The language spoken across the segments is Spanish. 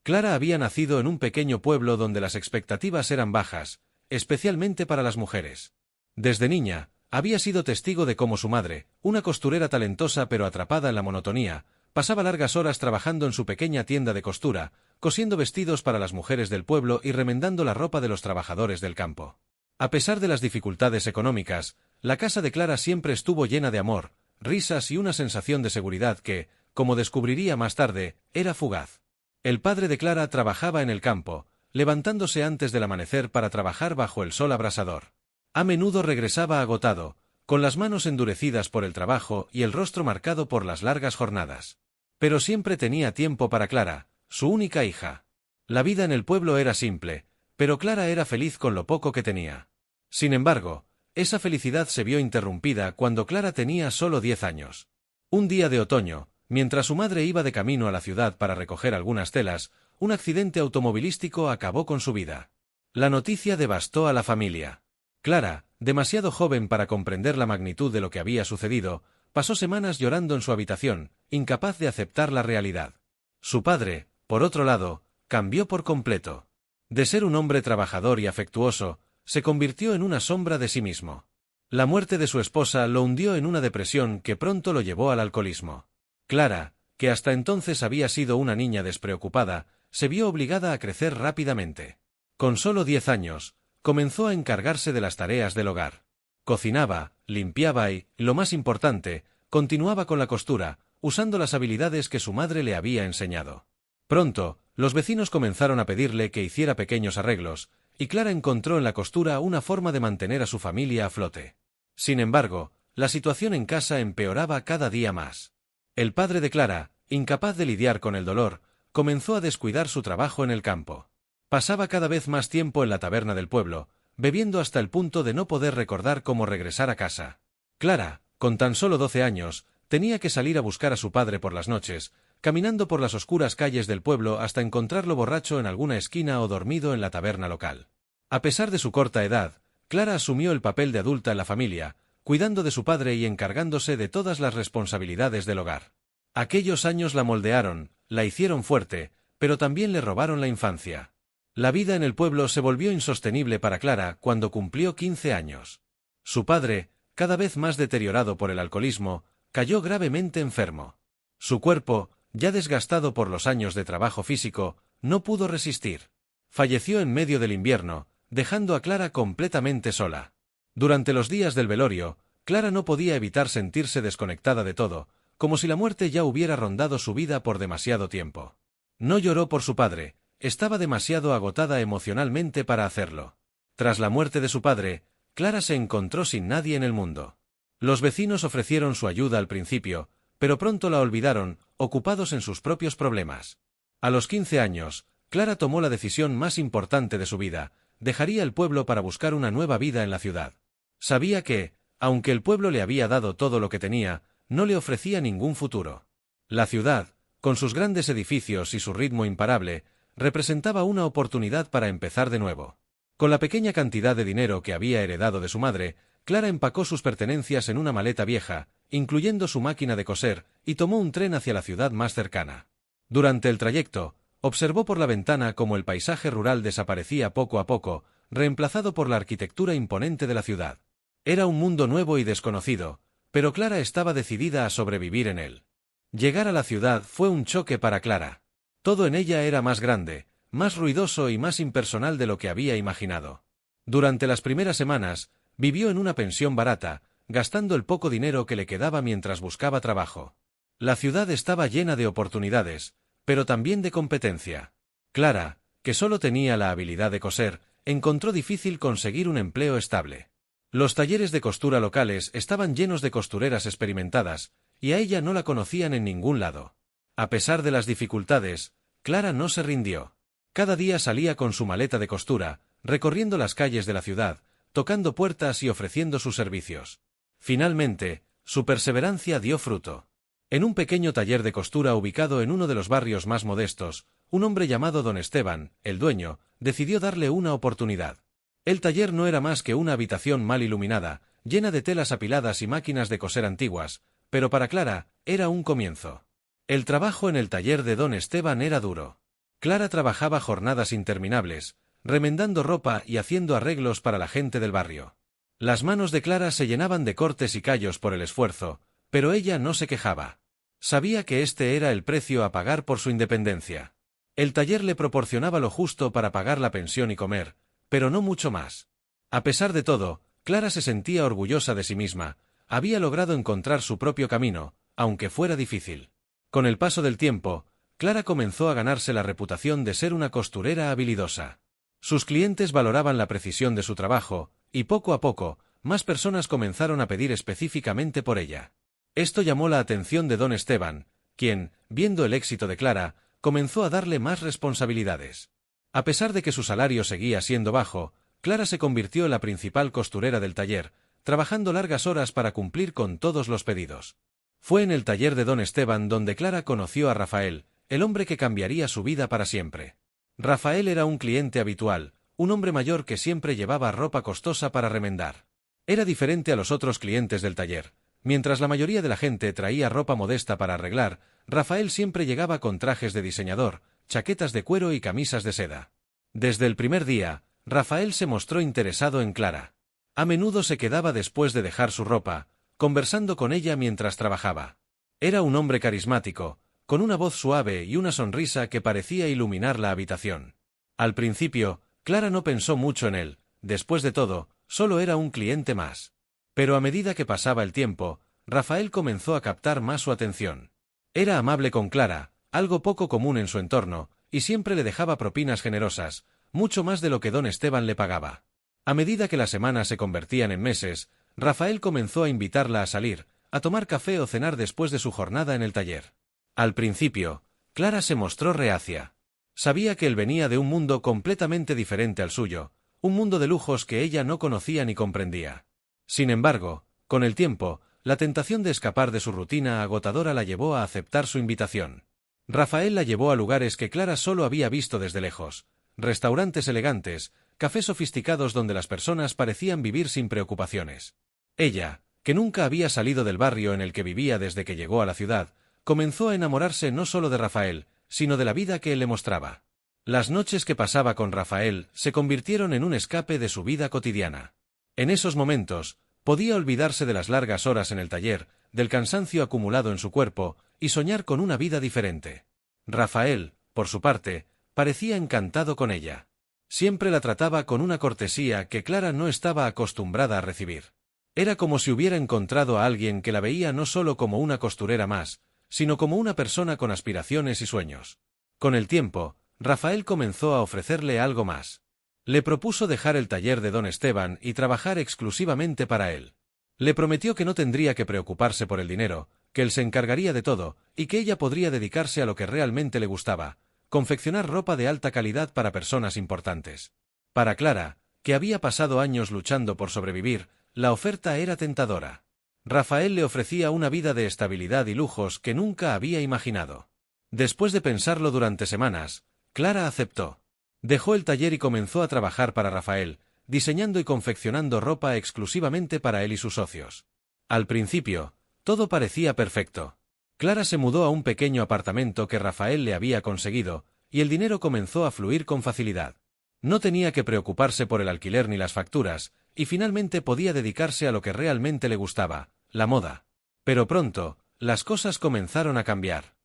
Clara había nacido en un pequeño pueblo donde las expectativas eran bajas, especialmente para las mujeres. Desde niña, había sido testigo de cómo su madre, una costurera talentosa pero atrapada en la monotonía, pasaba largas horas trabajando en su pequeña tienda de costura, cosiendo vestidos para las mujeres del pueblo y remendando la ropa de los trabajadores del campo. A pesar de las dificultades económicas, la casa de Clara siempre estuvo llena de amor, risas y una sensación de seguridad que, como descubriría más tarde, era fugaz. El padre de Clara trabajaba en el campo, levantándose antes del amanecer para trabajar bajo el sol abrasador. A menudo regresaba agotado, con las manos endurecidas por el trabajo y el rostro marcado por las largas jornadas. Pero siempre tenía tiempo para Clara, su única hija. La vida en el pueblo era simple, pero Clara era feliz con lo poco que tenía. Sin embargo, esa felicidad se vio interrumpida cuando Clara tenía solo 10 años. Un día de otoño, mientras su madre iba de camino a la ciudad para recoger algunas telas, un accidente automovilístico acabó con su vida. La noticia devastó a la familia. Clara, demasiado joven para comprender la magnitud de lo que había sucedido, pasó semanas llorando en su habitación, incapaz de aceptar la realidad. Su padre, por otro lado, cambió por completo. De ser un hombre trabajador y afectuoso, se convirtió en una sombra de sí mismo. La muerte de su esposa lo hundió en una depresión que pronto lo llevó al alcoholismo. Clara, que hasta entonces había sido una niña despreocupada, se vio obligada a crecer rápidamente. Con solo 10 años, comenzó a encargarse de las tareas del hogar. Cocinaba, limpiaba y, lo más importante, continuaba con la costura, usando las habilidades que su madre le había enseñado. Pronto, los vecinos comenzaron a pedirle que hiciera pequeños arreglos, y Clara encontró en la costura una forma de mantener a su familia a flote. Sin embargo, la situación en casa empeoraba cada día más. El padre de Clara, incapaz de lidiar con el dolor, comenzó a descuidar su trabajo en el campo. Pasaba cada vez más tiempo en la taberna del pueblo, bebiendo hasta el punto de no poder recordar cómo regresar a casa. Clara, con tan solo 12 años, tenía que salir a buscar a su padre por las noches, caminando por las oscuras calles del pueblo hasta encontrarlo borracho en alguna esquina o dormido en la taberna local. A pesar de su corta edad, Clara asumió el papel de adulta en la familia, cuidando de su padre y encargándose de todas las responsabilidades del hogar. Aquellos años la moldearon, la hicieron fuerte, pero también le robaron la infancia. La vida en el pueblo se volvió insostenible para Clara cuando cumplió 15 años. Su padre, cada vez más deteriorado por el alcoholismo, cayó gravemente enfermo. Su cuerpo, ya desgastado por los años de trabajo físico, no pudo resistir. Falleció en medio del invierno, dejando a Clara completamente sola. Durante los días del velorio, Clara no podía evitar sentirse desconectada de todo, como si la muerte ya hubiera rondado su vida por demasiado tiempo. No lloró por su padre, estaba demasiado agotada emocionalmente para hacerlo. Tras la muerte de su padre, Clara se encontró sin nadie en el mundo. Los vecinos ofrecieron su ayuda al principio, pero pronto la olvidaron, ocupados en sus propios problemas. A los 15 años, Clara tomó la decisión más importante de su vida: dejaría el pueblo para buscar una nueva vida en la ciudad. Sabía que, aunque el pueblo le había dado todo lo que tenía, no le ofrecía ningún futuro. La ciudad, con sus grandes edificios y su ritmo imparable, representaba una oportunidad para empezar de nuevo. Con la pequeña cantidad de dinero que había heredado de su madre, Clara empacó sus pertenencias en una maleta vieja, incluyendo su máquina de coser, y tomó un tren hacia la ciudad más cercana. Durante el trayecto, observó por la ventana cómo el paisaje rural desaparecía poco a poco, reemplazado por la arquitectura imponente de la ciudad. Era un mundo nuevo y desconocido, pero Clara estaba decidida a sobrevivir en él. Llegar a la ciudad fue un choque para Clara. Todo en ella era más grande, más ruidoso y más impersonal de lo que había imaginado. Durante las primeras semanas, vivió en una pensión barata, gastando el poco dinero que le quedaba mientras buscaba trabajo. La ciudad estaba llena de oportunidades, pero también de competencia. Clara, que solo tenía la habilidad de coser, encontró difícil conseguir un empleo estable. Los talleres de costura locales estaban llenos de costureras experimentadas, y a ella no la conocían en ningún lado. A pesar de las dificultades, Clara no se rindió. Cada día salía con su maleta de costura, recorriendo las calles de la ciudad, tocando puertas y ofreciendo sus servicios. Finalmente, su perseverancia dio fruto. En un pequeño taller de costura ubicado en uno de los barrios más modestos, un hombre llamado Don Esteban, el dueño, decidió darle una oportunidad. El taller no era más que una habitación mal iluminada, llena de telas apiladas y máquinas de coser antiguas, pero para Clara, era un comienzo. El trabajo en el taller de Don Esteban era duro. Clara trabajaba jornadas interminables, remendando ropa y haciendo arreglos para la gente del barrio. Las manos de Clara se llenaban de cortes y callos por el esfuerzo, pero ella no se quejaba. Sabía que este era el precio a pagar por su independencia. El taller le proporcionaba lo justo para pagar la pensión y comer, pero no mucho más. A pesar de todo, Clara se sentía orgullosa de sí misma. Había logrado encontrar su propio camino, aunque fuera difícil. Con el paso del tiempo, Clara comenzó a ganarse la reputación de ser una costurera habilidosa. Sus clientes valoraban la precisión de su trabajo, y poco a poco, más personas comenzaron a pedir específicamente por ella. Esto llamó la atención de don Esteban, quien, viendo el éxito de Clara, comenzó a darle más responsabilidades. A pesar de que su salario seguía siendo bajo, Clara se convirtió en la principal costurera del taller, trabajando largas horas para cumplir con todos los pedidos. Fue en el taller de don Esteban donde Clara conoció a Rafael, el hombre que cambiaría su vida para siempre. Rafael era un cliente habitual, un hombre mayor que siempre llevaba ropa costosa para remendar. Era diferente a los otros clientes del taller. Mientras la mayoría de la gente traía ropa modesta para arreglar, Rafael siempre llegaba con trajes de diseñador, chaquetas de cuero y camisas de seda. Desde el primer día, Rafael se mostró interesado en Clara. A menudo se quedaba después de dejar su ropa, conversando con ella mientras trabajaba. Era un hombre carismático, con una voz suave y una sonrisa que parecía iluminar la habitación. Al principio, Clara no pensó mucho en él, después de todo, solo era un cliente más. Pero a medida que pasaba el tiempo, Rafael comenzó a captar más su atención. Era amable con Clara, algo poco común en su entorno, y siempre le dejaba propinas generosas, mucho más de lo que don Esteban le pagaba. A medida que las semanas se convertían en meses, Rafael comenzó a invitarla a salir, a tomar café o cenar después de su jornada en el taller. Al principio, Clara se mostró reacia. Sabía que él venía de un mundo completamente diferente al suyo, un mundo de lujos que ella no conocía ni comprendía. Sin embargo, con el tiempo, la tentación de escapar de su rutina agotadora la llevó a aceptar su invitación. Rafael la llevó a lugares que Clara solo había visto desde lejos, restaurantes elegantes, cafés sofisticados donde las personas parecían vivir sin preocupaciones. Ella, que nunca había salido del barrio en el que vivía desde que llegó a la ciudad, comenzó a enamorarse no solo de Rafael, sino de la vida que él le mostraba. Las noches que pasaba con Rafael se convirtieron en un escape de su vida cotidiana. En esos momentos, podía olvidarse de las largas horas en el taller, del cansancio acumulado en su cuerpo, y soñar con una vida diferente. Rafael, por su parte, parecía encantado con ella. Siempre la trataba con una cortesía que Clara no estaba acostumbrada a recibir. Era como si hubiera encontrado a alguien que la veía no solo como una costurera más, sino como una persona con aspiraciones y sueños. Con el tiempo, Rafael comenzó a ofrecerle algo más. Le propuso dejar el taller de don Esteban y trabajar exclusivamente para él. Le prometió que no tendría que preocuparse por el dinero, que él se encargaría de todo, y que ella podría dedicarse a lo que realmente le gustaba, confeccionar ropa de alta calidad para personas importantes. Para Clara, que había pasado años luchando por sobrevivir, la oferta era tentadora. Rafael le ofrecía una vida de estabilidad y lujos que nunca había imaginado. Después de pensarlo durante semanas, Clara aceptó. Dejó el taller y comenzó a trabajar para Rafael, diseñando y confeccionando ropa exclusivamente para él y sus socios. Al principio, todo parecía perfecto. Clara se mudó a un pequeño apartamento que Rafael le había conseguido, y el dinero comenzó a fluir con facilidad. No tenía que preocuparse por el alquiler ni las facturas, y finalmente podía dedicarse a lo que realmente le gustaba, la moda. Pero pronto, las cosas comenzaron a cambiar.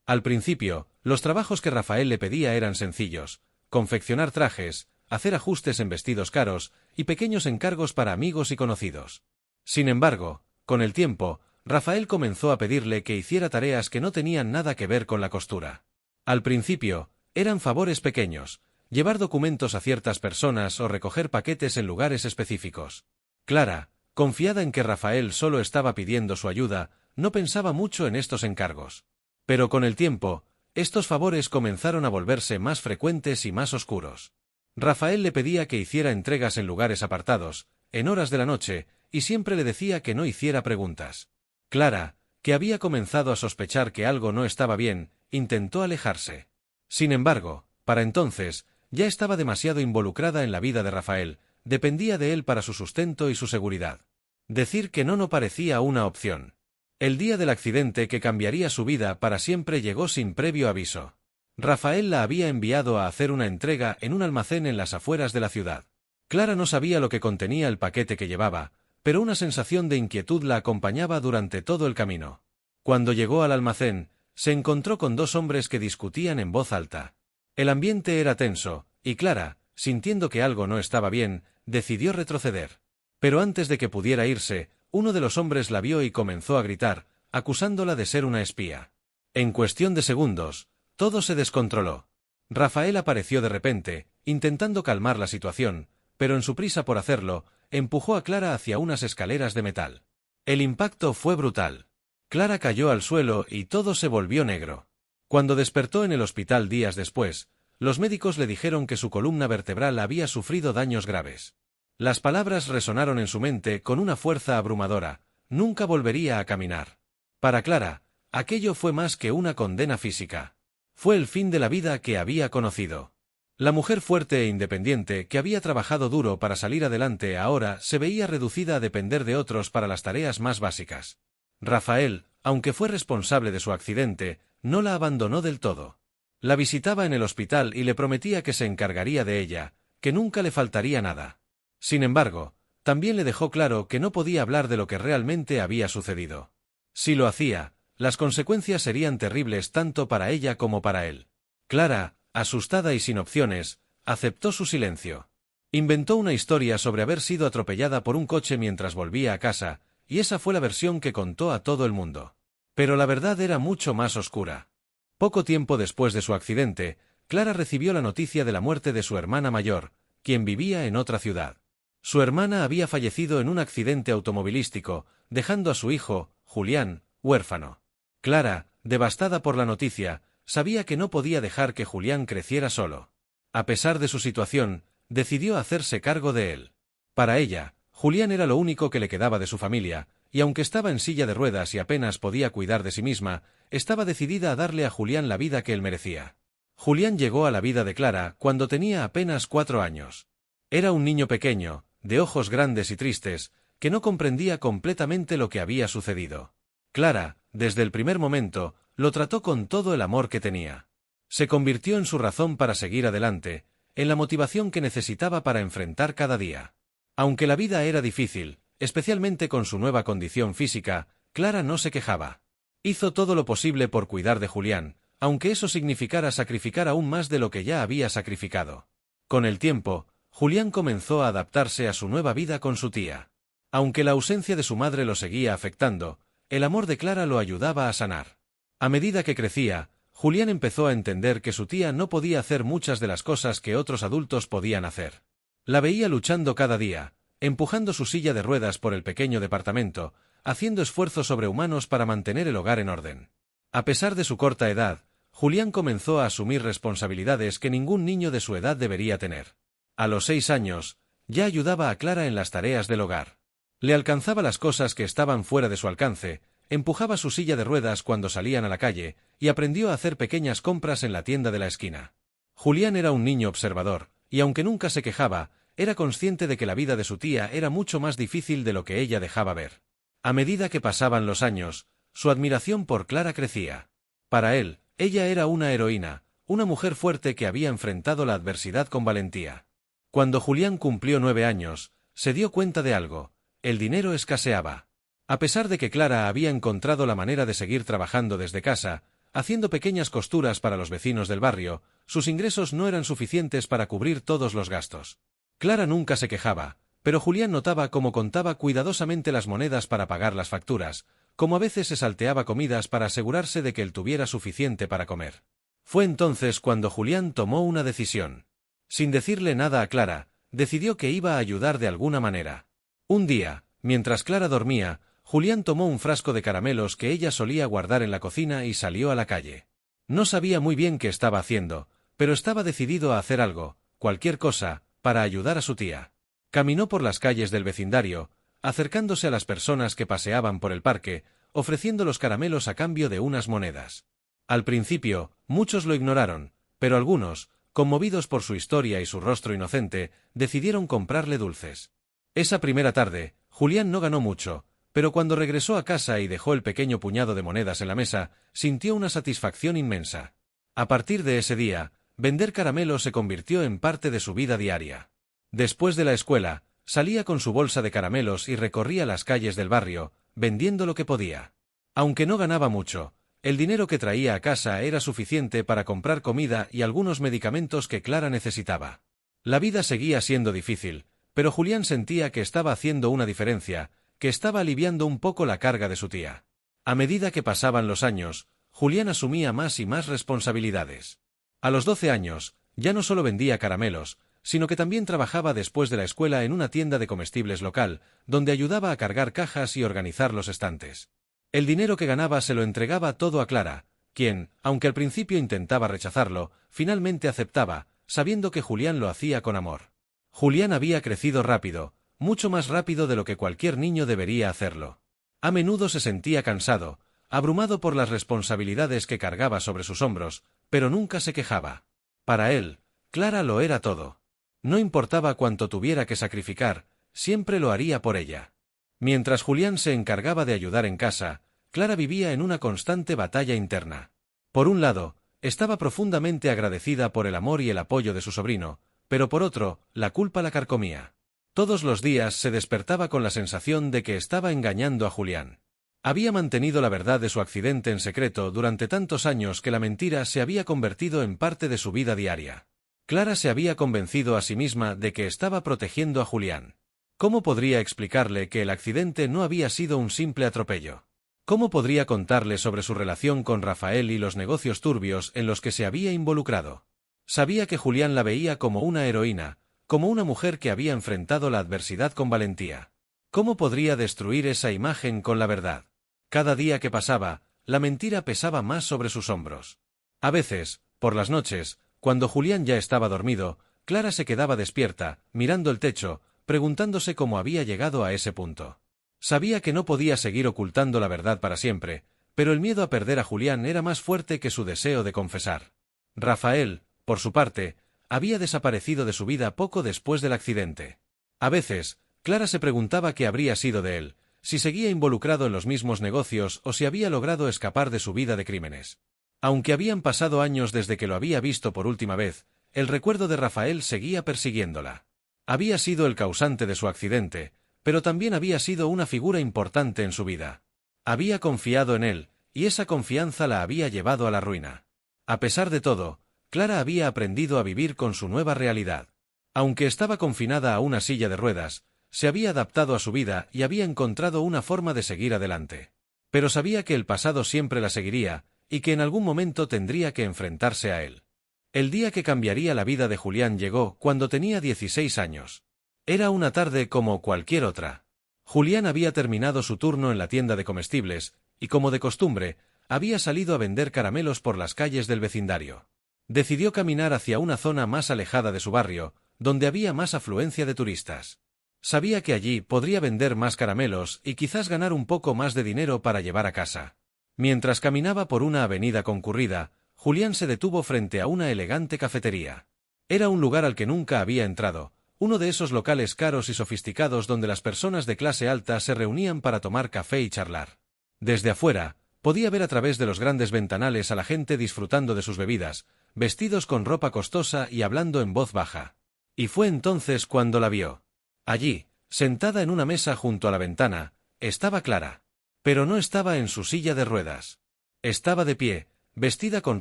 Al principio, los trabajos que Rafael le pedía eran sencillos: confeccionar trajes, hacer ajustes en vestidos caros, y pequeños encargos para amigos y conocidos. Sin embargo, con el tiempo, Rafael comenzó a pedirle que hiciera tareas que no tenían nada que ver con la costura. Al principio, eran favores pequeños: llevar documentos a ciertas personas o recoger paquetes en lugares específicos. Clara, confiada en que Rafael solo estaba pidiendo su ayuda, no pensaba mucho en estos encargos. Pero con el tiempo, estos favores comenzaron a volverse más frecuentes y más oscuros. Rafael le pedía que hiciera entregas en lugares apartados, en horas de la noche, y siempre le decía que no hiciera preguntas. Clara, que había comenzado a sospechar que algo no estaba bien, intentó alejarse. Sin embargo, para entonces, ya estaba demasiado involucrada en la vida de Rafael, dependía de él para su sustento y su seguridad. Decir que no parecía una opción. El día del accidente que cambiaría su vida para siempre llegó sin previo aviso. Rafael la había enviado a hacer una entrega en un almacén en las afueras de la ciudad. Clara no sabía lo que contenía el paquete que llevaba, pero una sensación de inquietud la acompañaba durante todo el camino. Cuando llegó al almacén, se encontró con dos hombres que discutían en voz alta. El ambiente era tenso, y Clara, sintiendo que algo no estaba bien, decidió retroceder. Pero antes de que pudiera irse, uno de los hombres la vio y comenzó a gritar, acusándola de ser una espía. En cuestión de segundos, todo se descontroló. Rafael apareció de repente, intentando calmar la situación, pero en su prisa por hacerlo, empujó a Clara hacia unas escaleras de metal. El impacto fue brutal. Clara cayó al suelo y todo se volvió negro. Cuando despertó en el hospital días después, los médicos le dijeron que su columna vertebral había sufrido daños graves. Las palabras resonaron en su mente con una fuerza abrumadora: nunca volvería a caminar. Para Clara, aquello fue más que una condena física. Fue el fin de la vida que había conocido. La mujer fuerte e independiente que había trabajado duro para salir adelante ahora se veía reducida a depender de otros para las tareas más básicas. Rafael, aunque fue responsable de su accidente, no la abandonó del todo. La visitaba en el hospital y le prometía que se encargaría de ella, que nunca le faltaría nada. Sin embargo, también le dejó claro que no podía hablar de lo que realmente había sucedido. Si lo hacía, las consecuencias serían terribles tanto para ella como para él. Clara, asustada y sin opciones, aceptó su silencio. Inventó una historia sobre haber sido atropellada por un coche mientras volvía a casa, y esa fue la versión que contó a todo el mundo. Pero la verdad era mucho más oscura. Poco tiempo después de su accidente, Clara recibió la noticia de la muerte de su hermana mayor, quien vivía en otra ciudad. Su hermana había fallecido en un accidente automovilístico, dejando a su hijo, Julián, huérfano. Clara, devastada por la noticia, sabía que no podía dejar que Julián creciera solo. A pesar de su situación, decidió hacerse cargo de él. Para ella, Julián era lo único que le quedaba de su familia, y aunque estaba en silla de ruedas y apenas podía cuidar de sí misma, estaba decidida a darle a Julián la vida que él merecía. Julián llegó a la vida de Clara cuando tenía apenas 4 años. Era un niño pequeño, de ojos grandes y tristes, que no comprendía completamente lo que había sucedido. Clara, desde el primer momento, lo trató con todo el amor que tenía. Se convirtió en su razón para seguir adelante, en la motivación que necesitaba para enfrentar cada día. Aunque la vida era difícil, especialmente con su nueva condición física, Clara no se quejaba. Hizo todo lo posible por cuidar de Julián, aunque eso significara sacrificar aún más de lo que ya había sacrificado. Con el tiempo, Julián comenzó a adaptarse a su nueva vida con su tía. Aunque la ausencia de su madre lo seguía afectando, el amor de Clara lo ayudaba a sanar. A medida que crecía, Julián empezó a entender que su tía no podía hacer muchas de las cosas que otros adultos podían hacer. La veía luchando cada día, empujando su silla de ruedas por el pequeño departamento, haciendo esfuerzos sobrehumanos para mantener el hogar en orden. A pesar de su corta edad, Julián comenzó a asumir responsabilidades que ningún niño de su edad debería tener. A los 6 años, ya ayudaba a Clara en las tareas del hogar. Le alcanzaba las cosas que estaban fuera de su alcance, empujaba su silla de ruedas cuando salían a la calle, y aprendió a hacer pequeñas compras en la tienda de la esquina. Julián era un niño observador, y aunque nunca se quejaba, era consciente de que la vida de su tía era mucho más difícil de lo que ella dejaba ver. A medida que pasaban los años, su admiración por Clara crecía. Para él, ella era una heroína, una mujer fuerte que había enfrentado la adversidad con valentía. Cuando Julián cumplió 9 años, se dio cuenta de algo: el dinero escaseaba. A pesar de que Clara había encontrado la manera de seguir trabajando desde casa, haciendo pequeñas costuras para los vecinos del barrio, sus ingresos no eran suficientes para cubrir todos los gastos. Clara nunca se quejaba, pero Julián notaba cómo contaba cuidadosamente las monedas para pagar las facturas, como a veces se salteaba comidas para asegurarse de que él tuviera suficiente para comer. Fue entonces cuando Julián tomó una decisión. Sin decirle nada a Clara, decidió que iba a ayudar de alguna manera. Un día, mientras Clara dormía, Julián tomó un frasco de caramelos que ella solía guardar en la cocina y salió a la calle. No sabía muy bien qué estaba haciendo, pero estaba decidido a hacer algo, cualquier cosa, para ayudar a su tía. Caminó por las calles del vecindario, acercándose a las personas que paseaban por el parque, ofreciendo los caramelos a cambio de unas monedas. Al principio, muchos lo ignoraron, pero algunos, conmovidos por su historia y su rostro inocente, decidieron comprarle dulces. Esa primera tarde, Julián no ganó mucho, pero cuando regresó a casa y dejó el pequeño puñado de monedas en la mesa, sintió una satisfacción inmensa. A partir de ese día, vender caramelos se convirtió en parte de su vida diaria. Después de la escuela, salía con su bolsa de caramelos y recorría las calles del barrio, vendiendo lo que podía. Aunque no ganaba mucho, el dinero que traía a casa era suficiente para comprar comida y algunos medicamentos que Clara necesitaba. La vida seguía siendo difícil, pero Julián sentía que estaba haciendo una diferencia, que estaba aliviando un poco la carga de su tía. A medida que pasaban los años, Julián asumía más y más responsabilidades. A los 12 años, ya no solo vendía caramelos, sino que también trabajaba después de la escuela en una tienda de comestibles local, donde ayudaba a cargar cajas y organizar los estantes. El dinero que ganaba se lo entregaba todo a Clara, quien, aunque al principio intentaba rechazarlo, finalmente aceptaba, sabiendo que Julián lo hacía con amor. Julián había crecido rápido, mucho más rápido de lo que cualquier niño debería hacerlo. A menudo se sentía cansado, abrumado por las responsabilidades que cargaba sobre sus hombros, pero nunca se quejaba. Para él, Clara lo era todo. No importaba cuánto tuviera que sacrificar, siempre lo haría por ella. Mientras Julián se encargaba de ayudar en casa, Clara vivía en una constante batalla interna. Por un lado, estaba profundamente agradecida por el amor y el apoyo de su sobrino, pero por otro, la culpa la carcomía. Todos los días se despertaba con la sensación de que estaba engañando a Julián. Había mantenido la verdad de su accidente en secreto durante tantos años que la mentira se había convertido en parte de su vida diaria. Clara se había convencido a sí misma de que estaba protegiendo a Julián. ¿Cómo podría explicarle que el accidente no había sido un simple atropello? ¿Cómo podría contarle sobre su relación con Rafael y los negocios turbios en los que se había involucrado? Sabía que Julián la veía como una heroína, como una mujer que había enfrentado la adversidad con valentía. ¿Cómo podría destruir esa imagen con la verdad? Cada día que pasaba, la mentira pesaba más sobre sus hombros. A veces, por las noches, cuando Julián ya estaba dormido, Clara se quedaba despierta, mirando el techo, preguntándose cómo había llegado a ese punto. Sabía que no podía seguir ocultando la verdad para siempre, pero el miedo a perder a Julián era más fuerte que su deseo de confesar. Rafael, por su parte, había desaparecido de su vida poco después del accidente. A veces, Clara se preguntaba qué habría sido de él, si seguía involucrado en los mismos negocios o si había logrado escapar de su vida de crímenes. Aunque habían pasado años desde que lo había visto por última vez, el recuerdo de Rafael seguía persiguiéndola. Había sido el causante de su accidente, pero también había sido una figura importante en su vida. Había confiado en él, y esa confianza la había llevado a la ruina. A pesar de todo, Clara había aprendido a vivir con su nueva realidad. Aunque estaba confinada a una silla de ruedas, se había adaptado a su vida y había encontrado una forma de seguir adelante. Pero sabía que el pasado siempre la seguiría, y que en algún momento tendría que enfrentarse a él. El día que cambiaría la vida de Julián llegó cuando tenía 16 años. Era una tarde como cualquier otra. Julián había terminado su turno en la tienda de comestibles, y como de costumbre, había salido a vender caramelos por las calles del vecindario. Decidió caminar hacia una zona más alejada de su barrio, donde había más afluencia de turistas. Sabía que allí podría vender más caramelos y quizás ganar un poco más de dinero para llevar a casa. Mientras caminaba por una avenida concurrida, Julián se detuvo frente a una elegante cafetería. Era un lugar al que nunca había entrado, uno de esos locales caros y sofisticados donde las personas de clase alta se reunían para tomar café y charlar. Desde afuera, podía ver a través de los grandes ventanales a la gente disfrutando de sus bebidas, vestidos con ropa costosa y hablando en voz baja. Y fue entonces cuando la vio. Allí, sentada en una mesa junto a la ventana, estaba Clara. Pero no estaba en su silla de ruedas. Estaba de pie, vestida con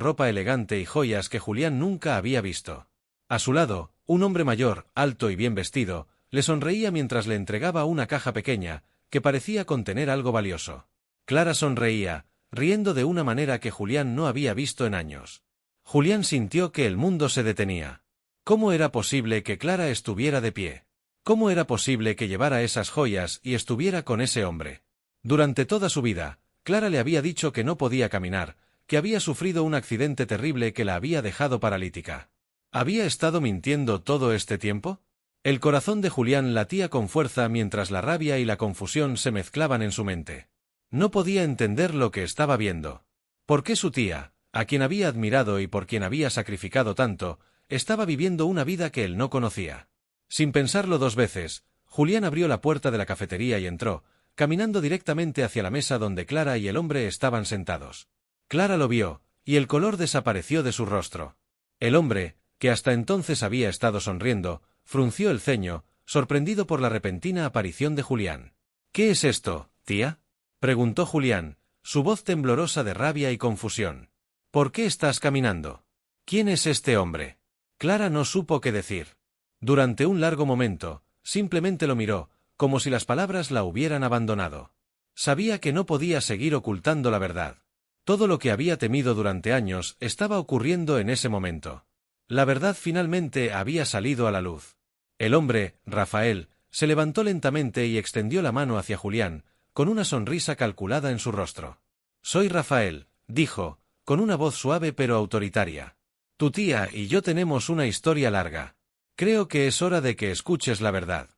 ropa elegante y joyas que Julián nunca había visto. A su lado, un hombre mayor, alto y bien vestido, le sonreía mientras le entregaba una caja pequeña, que parecía contener algo valioso. Clara sonreía, riendo de una manera que Julián no había visto en años. Julián sintió que el mundo se detenía. ¿Cómo era posible que Clara estuviera de pie? ¿Cómo era posible que llevara esas joyas y estuviera con ese hombre? Durante toda su vida, Clara le había dicho que no podía caminar, que había sufrido un accidente terrible que la había dejado paralítica. ¿Había estado mintiendo todo este tiempo? El corazón de Julián latía con fuerza mientras la rabia y la confusión se mezclaban en su mente. No podía entender lo que estaba viendo. ¿Por qué su tía, a quien había admirado y por quien había sacrificado tanto, estaba viviendo una vida que él no conocía? Sin pensarlo dos veces, Julián abrió la puerta de la cafetería y entró, caminando directamente hacia la mesa donde Clara y el hombre estaban sentados. Clara lo vio, y el color desapareció de su rostro. El hombre, que hasta entonces había estado sonriendo, frunció el ceño, sorprendido por la repentina aparición de Julián. —¿Qué es esto, tía? —preguntó Julián, su voz temblorosa de rabia y confusión. —¿Por qué estás caminando? ¿Quién es este hombre? Clara no supo qué decir. Durante un largo momento, simplemente lo miró, como si las palabras la hubieran abandonado. Sabía que no podía seguir ocultando la verdad. Todo lo que había temido durante años estaba ocurriendo en ese momento. La verdad finalmente había salido a la luz. El hombre, Rafael, se levantó lentamente y extendió la mano hacia Julián, con una sonrisa calculada en su rostro. «Soy Rafael», dijo, con una voz suave pero autoritaria. «Tu tía y yo tenemos una historia larga. Creo que es hora de que escuches la verdad».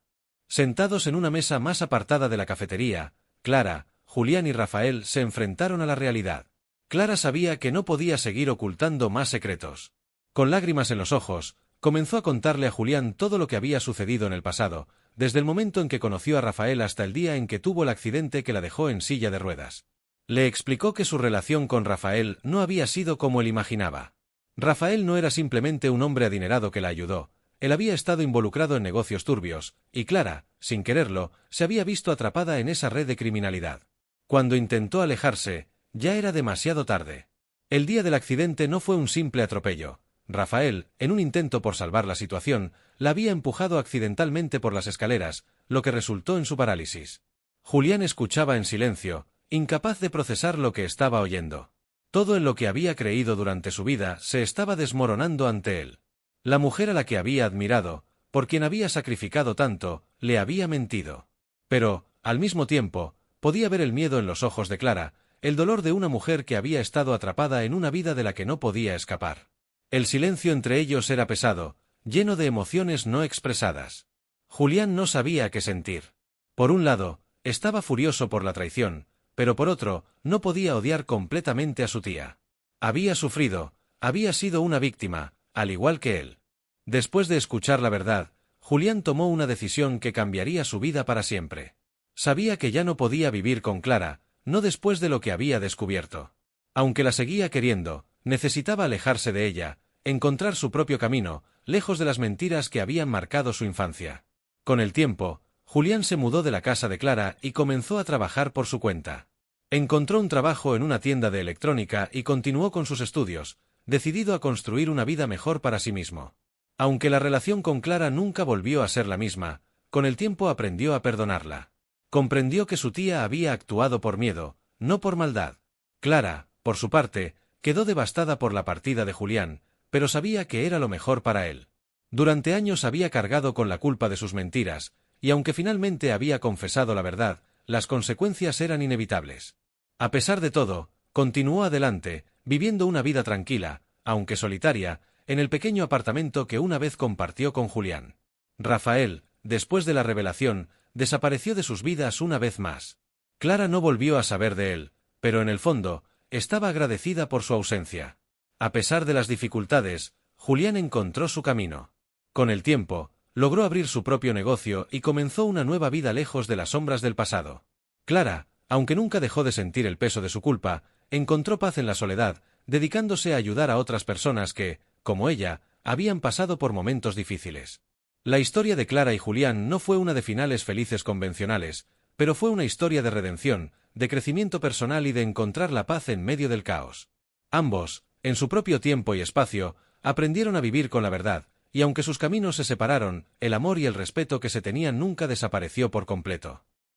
Sentados en una mesa más apartada de la cafetería, Clara, Julián y Rafael se enfrentaron a la realidad. Clara sabía que no podía seguir ocultando más secretos. Con lágrimas en los ojos, comenzó a contarle a Julián todo lo que había sucedido en el pasado, desde el momento en que conoció a Rafael hasta el día en que tuvo el accidente que la dejó en silla de ruedas. Le explicó que su relación con Rafael no había sido como él imaginaba. Rafael no era simplemente un hombre adinerado que la ayudó, él había estado involucrado en negocios turbios, y Clara, sin quererlo, se había visto atrapada en esa red de criminalidad. Cuando intentó alejarse, ya era demasiado tarde. El día del accidente no fue un simple atropello. Rafael, en un intento por salvar la situación, la había empujado accidentalmente por las escaleras, lo que resultó en su parálisis. Julián escuchaba en silencio, incapaz de procesar lo que estaba oyendo. Todo en lo que había creído durante su vida se estaba desmoronando ante él. La mujer a la que había admirado, por quien había sacrificado tanto, le había mentido. Pero, al mismo tiempo, podía ver el miedo en los ojos de Clara, el dolor de una mujer que había estado atrapada en una vida de la que no podía escapar. El silencio entre ellos era pesado, lleno de emociones no expresadas. Julián no sabía qué sentir. Por un lado, estaba furioso por la traición, pero por otro, no podía odiar completamente a su tía. Había sufrido, había sido una víctima, al igual que él. Después de escuchar la verdad, Julián tomó una decisión que cambiaría su vida para siempre. Sabía que ya no podía vivir con Clara, no después de lo que había descubierto. Aunque la seguía queriendo, necesitaba alejarse de ella, encontrar su propio camino, lejos de las mentiras que habían marcado su infancia. Con el tiempo, Julián se mudó de la casa de Clara y comenzó a trabajar por su cuenta. Encontró un trabajo en una tienda de electrónica y continuó con sus estudios, decidido a construir una vida mejor para sí mismo. Aunque la relación con Clara nunca volvió a ser la misma, con el tiempo aprendió a perdonarla. Comprendió que su tía había actuado por miedo, no por maldad. Clara, por su parte, quedó devastada por la partida de Julián, pero sabía que era lo mejor para él. Durante años había cargado con la culpa de sus mentiras, y aunque finalmente había confesado la verdad, las consecuencias eran inevitables. A pesar de todo, continuó adelante, viviendo una vida tranquila, aunque solitaria, en el pequeño apartamento que una vez compartió con Julián. Rafael, después de la revelación, desapareció de sus vidas una vez más. Clara no volvió a saber de él, pero en el fondo, estaba agradecida por su ausencia. A pesar de las dificultades, Julián encontró su camino. Con el tiempo, logró abrir su propio negocio y comenzó una nueva vida lejos de las sombras del pasado. Clara, aunque nunca dejó de sentir el peso de su culpa, encontró paz en la soledad, dedicándose a ayudar a otras personas que, como ella, habían pasado por momentos difíciles. La historia de Clara y Julián no fue una de finales felices convencionales, pero fue una historia de redención, de crecimiento personal y de encontrar la paz en medio del caos. Ambos, en su propio tiempo y espacio, aprendieron a vivir con la verdad, y aunque sus caminos se separaron, el amor y el respeto que se tenían nunca desapareció por completo.